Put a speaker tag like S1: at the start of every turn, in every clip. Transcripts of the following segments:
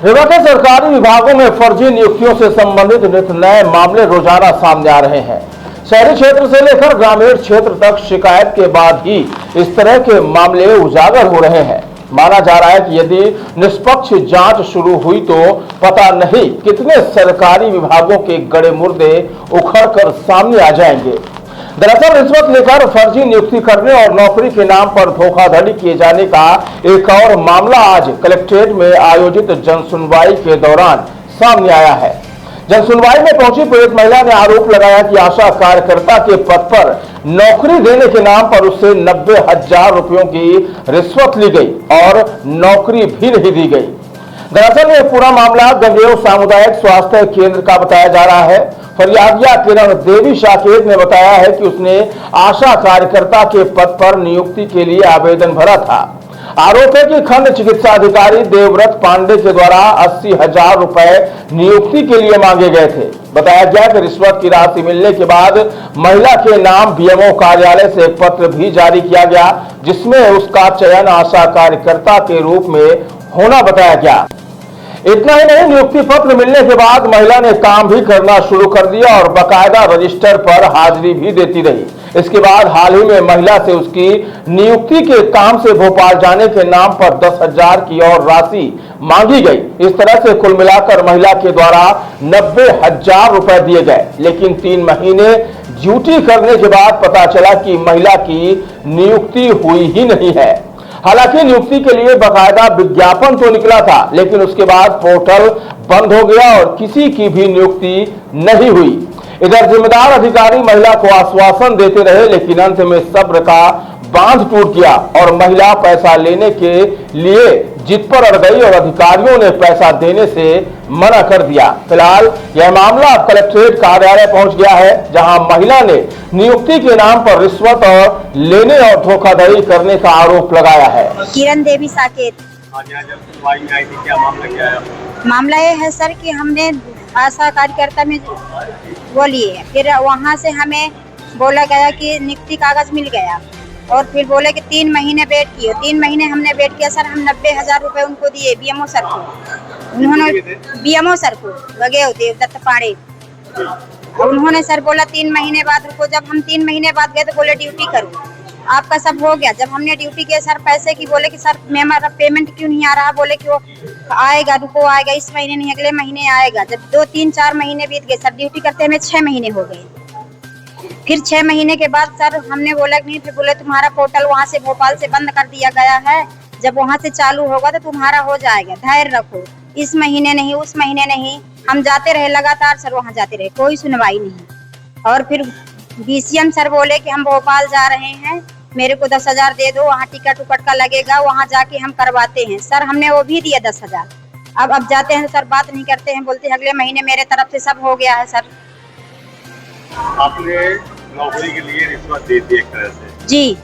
S1: विभिन्न सरकारी विभागों में फर्जी नियुक्तियों से संबंधित नित नए मामले रोजाना सामने आ रहे हैं। शहरी क्षेत्र से लेकर ग्रामीण क्षेत्र तक शिकायत के बाद ही इस तरह के मामले उजागर हो रहे हैं। माना जा रहा है कि यदि निष्पक्ष जांच शुरू हुई तो पता नहीं कितने सरकारी विभागों के गड़े मुर्दे उखड़कर सामने आ जाएंगे। दरअसल रिश्वत लेकर फर्जी नियुक्ति करने और नौकरी के नाम पर धोखाधड़ी किए जाने का एक और मामला आज कलेक्ट्रेट में आयोजित जनसुनवाई के दौरान सामने आया है। जनसुनवाई में पहुंची पीड़ित महिला ने आरोप लगाया कि आशा कार्यकर्ता के पद पर नौकरी देने के नाम पर उससे 90,000 रुपयों की रिश्वत ली गई और नौकरी भी नहीं दी गई। दरअसल ये पूरा मामला गंगेव सामुदायिक स्वास्थ्य केंद्र का बताया जा रहा है। फरियादिया किरण देवी साकेत ने बताया है कि उसने आशा कार्यकर्ता के पद पर नियुक्ति के लिए आवेदन भरा था। आरोप है कि खंड चिकित्सा अधिकारी देवव्रत पांडे के द्वारा 80,000 रुपए नियुक्ति के लिए मांगे गए थे। बताया गया कि रिश्वत की राशि मिलने के बाद महिला के नाम बीएमओ कार्यालय से एक पत्र भी जारी किया गया, जिसमें उसका चयन आशा कार्यकर्ता के रूप में होना बताया गया। इतना ही नहीं, नियुक्ति पत्र मिलने के बाद महिला ने काम भी करना शुरू कर दिया और बाकायदा रजिस्टर पर हाजिरी भी देती रही। इसके बाद हाल ही में महिला से उसकी नियुक्ति के काम से भोपाल जाने के नाम पर 10,000 की और राशि मांगी गई। इस तरह से कुल मिलाकर महिला के द्वारा 90,000 रुपए दिए गए, लेकिन 3 महीने ड्यूटी करने के बाद पता चला कि महिला की नियुक्ति हुई ही नहीं है। हालांकि नियुक्ति के लिए बाकायदा विज्ञापन तो निकला था, लेकिन उसके बाद पोर्टल बंद हो गया और किसी की भी नियुक्ति नहीं हुई। इधर जिम्मेदार अधिकारी महिला को आश्वासन देते रहे, लेकिन अंत में सब्र का बांध टूट गया और महिला पैसा लेने के लिए जिद पर अड़ गई और अधिकारियों ने पैसा देने से मना कर दिया। फिलहाल यह मामला अब कलेक्ट्रेट कार्यालय पहुंच गया है, जहां महिला ने नियुक्ति के नाम पर रिश्वत और लेने और धोखाधड़ी करने का आरोप लगाया है।
S2: किरण देवी साकेत। मामला ये है सर कि हमने आशा कार्यकर्ता में वो लिए, फिर वहाँ से हमें बोला गया कि नियुक्ति कागज मिल गया और फिर बोले कि 3 महीने वेट किए। 3 महीने हमने वेट किया सर। हम 90,000 रुपए उनको दिए बीएमओ सर को। उन्होंने बीएमओ सर को गगेव देवदत्त पांडे, उन्होंने सर बोला 3 महीने बाद रुको। जब हम 3 महीने बाद गए तो बोले ड्यूटी करो, आपका सब हो गया। जब हमने ड्यूटी किया सर पैसे की, बोले कि सर मेरा पेमेंट क्यों नहीं आ रहा। बोले कि वो आएगा, रुको आएगा, इस महीने नहीं अगले महीने आएगा। जब 2, 3, 4 महीने बीत गए सर, ड्यूटी करते हमें 6 महीने हो गए। फिर 6 महीने के बाद सर हमने बोला कि नहीं, फिर बोले तुम्हारा पोर्टल वहाँ से भोपाल से बंद कर दिया गया है, जब वहाँ से चालू होगा तो तुम्हारा हो जाएगा, धैर्य रखो। इस महीने नहीं, उस महीने नहीं, हम जाते रहे लगातार सर, वहाँ जाते रहे, कोई सुनवाई नहीं। और फिर बीसीएम सर बोले कि हम भोपाल जा रहे हैं, मेरे को 10,000 दे दो, वहाँ टिकट उकट का लगेगा, वहाँ जाके हम करवाते हैं। सर हमने वो भी दिया 10,000। अब जाते हैं सर, बात नहीं करते हैं, बोलते हैं अगले महीने मेरे तरफ से सब हो गया है। सर
S3: आपने नौकरी के लिए रिश्वत दे दी एक तरह से
S2: जी।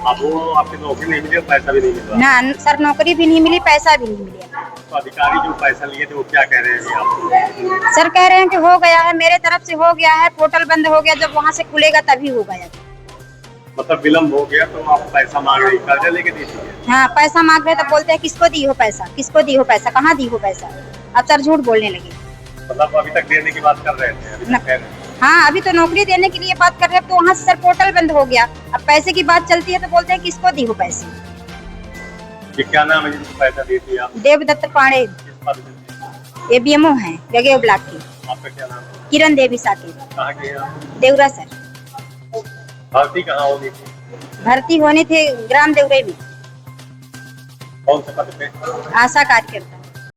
S3: अब वो आपकी नौकरी नहीं मिली, पैसा भी नहीं मिला
S2: ना सर, नौकरी भी नहीं मिली, पैसा भी नहीं मिला।
S3: तो अधिकारी जो पैसा लिए थे वो क्या कह रहे हैं आपको?
S2: सर कह रहे हैं कि हो गया है, मेरे तरफ से हो गया है, पोर्टल बंद हो गया, जब वहाँ से खुलेगा तभी हो गया।
S3: मतलब विलम्ब हो गया तो आप पैसा मांग रहे, कर्जा लेके दीजिए।
S2: हाँ पैसा मांग रहे तो बोलते हैं किसको दी हो पैसा, किसको दी हो पैसा, कहाँ दी हो पैसा। अब सर झूठ बोलने लगे।
S3: मतलब अभी तक देने की बात कर रहे थे, अभी तक कह रहे हैं।
S2: हाँ अभी तो नौकरी देने के लिए बात कर रहे हैं, तो वहाँ से सर पोर्टल बंद हो गया। अब पैसे की बात चलती है तो बोलते हैं किसको दी हो पैसे।
S3: ये क्या नाम है जिसको पैसा देती है आप?
S2: देवदत्त पांडे, ये बीएमओ है गगेव ब्लॉक की।
S3: आपका क्या नाम है?
S2: किरण देवी साकेत।
S3: कहाँ के हैं आप?
S2: देवरा सर।
S3: भर्ती कहाँ होनी थी?
S2: भर्ती होनी थी ग्राम देवरे में।
S3: कौन से पद पे?
S2: आशा कार्यकर्ता।